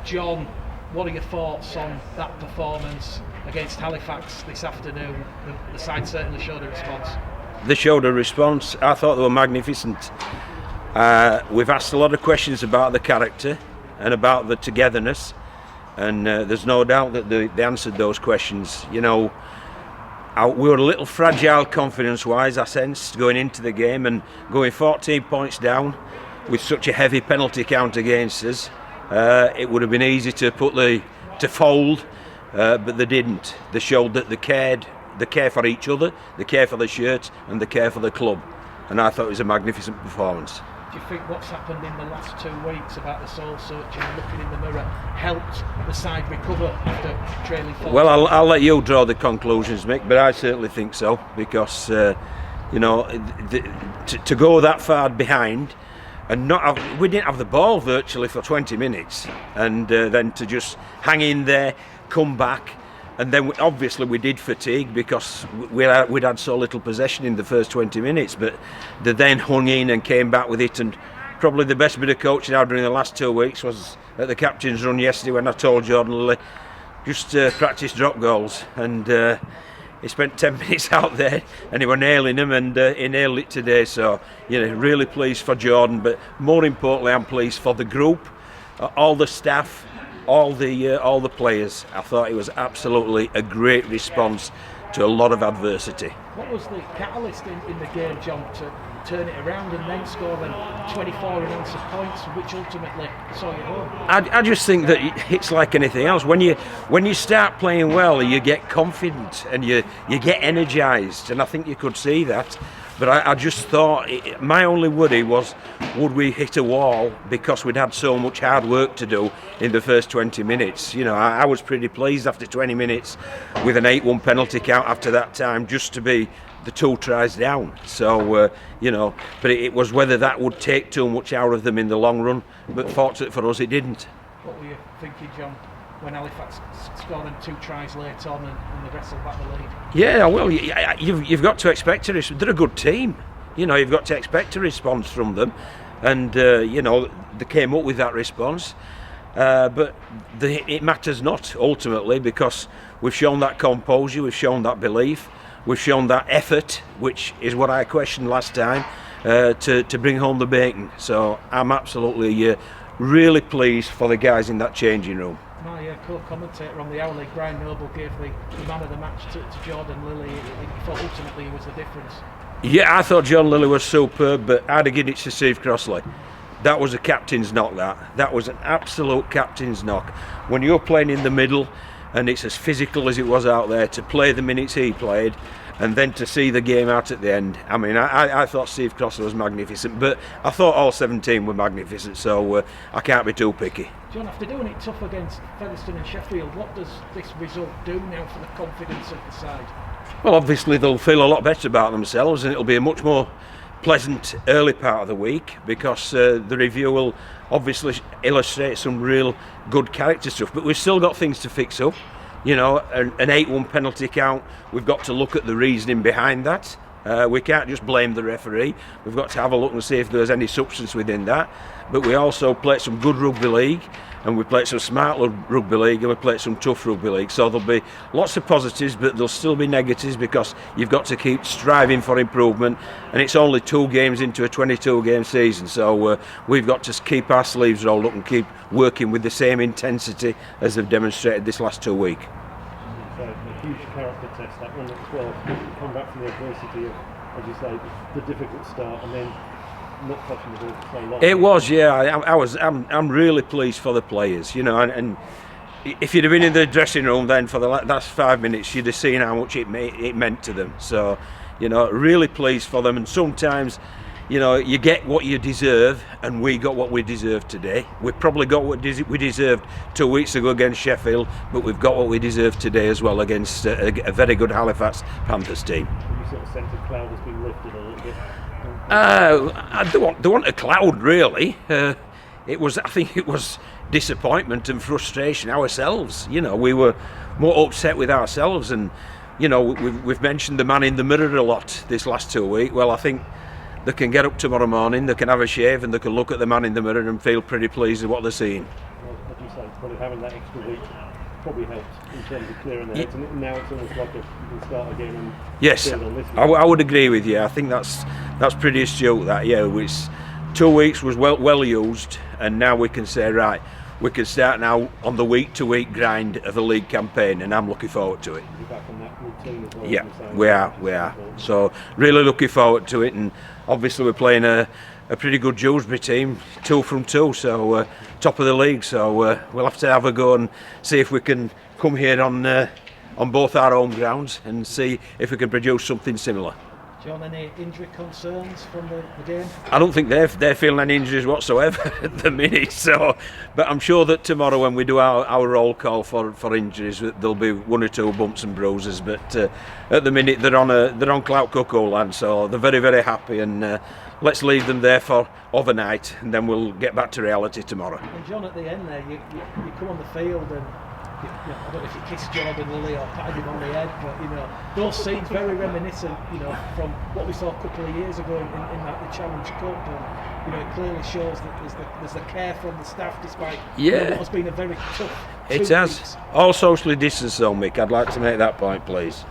John, what are your thoughts on that performance against Halifax this afternoon? The side certainly showed a response. They showed a response. I thought they were magnificent. We've asked a lot of questions about the character and about the togetherness, and there's no doubt that they answered those questions. You know, we were a little fragile confidence-wise, I sensed, going into the game, and going 14 points down with such a heavy penalty count against us. It would have been easy to fold, but they didn't. They showed that they care for each other, they care for the shirt, and they care for the club. And I thought it was a magnificent performance. Do you think what's happened in the last 2 weeks about the soul searching and looking in the mirror helped the side recover after trailing 14? Well, I'll let you draw the conclusions, Mick, but I certainly think so, because you know, to go that far behind and we didn't have the ball virtually for 20 minutes, and then to just hang in there, come back, and then obviously we did fatigue because we'd had so little possession in the first 20 minutes, but they then hung in and came back with it. And probably the best bit of coaching I've done in the last 2 weeks was at the captain's run yesterday, when I told Jordan Lilly just practice drop goals, and he spent 10 minutes out there and he was nailing them, and he nailed it today. So, you know, really pleased for Jordan, but more importantly I'm pleased for the group, all the staff, all the players. I thought it was absolutely a great response to a lot of adversity. What was the catalyst in the game, John, to turn it around and then score them 24 unanswered points, which ultimately saw you home? I just think that it's like anything else. When you start playing well, you get confident and you get energised, and I think you could see that. But I just thought, my only worry was, would we hit a wall because we'd had so much hard work to do in the first 20 minutes. You know, I was pretty pleased after 20 minutes with an 8-1 penalty count after that time, just to be the 2 tries down. So, you know, but it was whether that would take too much out of them in the long run. But fortunately for us, it didn't. What were you thinking, John, when Halifax scored them 2 tries late on and they wrestled back the lead? Yeah, well, you've got to expect a they're a good team. You know, you've got to expect a response from them, and you know, they came up with that response. But it matters not ultimately, because we've shown that composure, we've shown that belief, we've shown that effort, which is what I questioned last time, to bring home the bacon. So I'm absolutely really pleased for the guys in that changing room. My co-commentator on the Hour League, Brian Noble, gave the man of the match to Jordan Lilly. He thought ultimately it was the difference. Yeah, I thought John Lilly was superb, but I'd have given it to Steve Crossley. That was a captain's knock, that was an absolute captain's knock. When you're playing in the middle and it's as physical as it was out there, to play the minutes he played and then to see the game out at the end. I mean, I thought Steve Crossley was magnificent, but I thought all 17 were magnificent, so I can't be too picky. John, after doing it tough against Featherstone and Sheffield, what does this result do now for the confidence of the side? Well, obviously they'll feel a lot better about themselves, and it'll be a much more pleasant early part of the week, because the review will obviously illustrate some real good character stuff, but we've still got things to fix up. You know, an 8-1 penalty count, we've got to look at the reasoning behind that. We can't just blame the referee. We've got to have a look and see if there's any substance within that. But we also played some good rugby league, and we played some smart rugby league, and we played some tough rugby league. So there'll be lots of positives, but there'll still be negatives, because you've got to keep striving for improvement. And it's only 2 games into a 22-game season, so we've got to keep our sleeves rolled up and keep working with the same intensity as they've demonstrated this last 2 weeks. So a huge character test, that one at 12, come back from the adversity of, as you say, the difficult start, and then not touching the ball for so long. It was, yeah. I'm really pleased for the players, you know, and if you'd have been in the dressing room then for the last 5 minutes, you'd have seen how much it meant to them. So, you know, really pleased for them. And sometimes, you know, you get what you deserve, and we got what we deserved today. We probably got what we deserved 2 weeks ago against Sheffield, but we've got what we deserve today as well against a very good Halifax Panthers team. You sort of sense the cloud has been lifted a little bit. There wasn't a cloud really. I think it was disappointment and frustration ourselves. You know, we were more upset with ourselves, and you know, we've mentioned the man in the mirror a lot this last 2 weeks. Well, I think they can get up tomorrow morning, they can have a shave, and they can look at the man in the mirror and feel pretty pleased with what they're seeing. Well, as you say, probably having that extra week probably helped in terms of clearing their heads, and now it's almost like you can start again and Yes, build on this I would agree with you. I think that's pretty astute. That it's 2 weeks was well used, and now we can say right, we can start now on the week-to-week grind of a league campaign, and I'm looking forward to it. You're back on that routine as well. Yeah, we are. So really looking forward to it, and obviously we're playing a pretty good Dewsbury team, 2 from 2, so top of the league. So we'll have to have a go and see if we can come here on both our home grounds and see if we can produce something similar. John, any injury concerns from the game? I don't think they're feeling any injuries whatsoever at the minute. So, but I'm sure that tomorrow when we do our roll call for injuries, there'll be 1 or 2 bumps and bruises. But at the minute they're on clout cuckoo land, so they're very, very happy, and let's leave them there for overnight, and then we'll get back to reality tomorrow. And John, at the end there, you come on the field and. I don't know if you kissed Jordan Lilly or patted him on the head, but those scenes very reminiscent, from what we saw a couple of years ago in the Challenge Cup, and it clearly shows that there's the care from the staff, despite what has been a very tough. It has. All socially distanced, though, Mick. I'd like to make that point, please.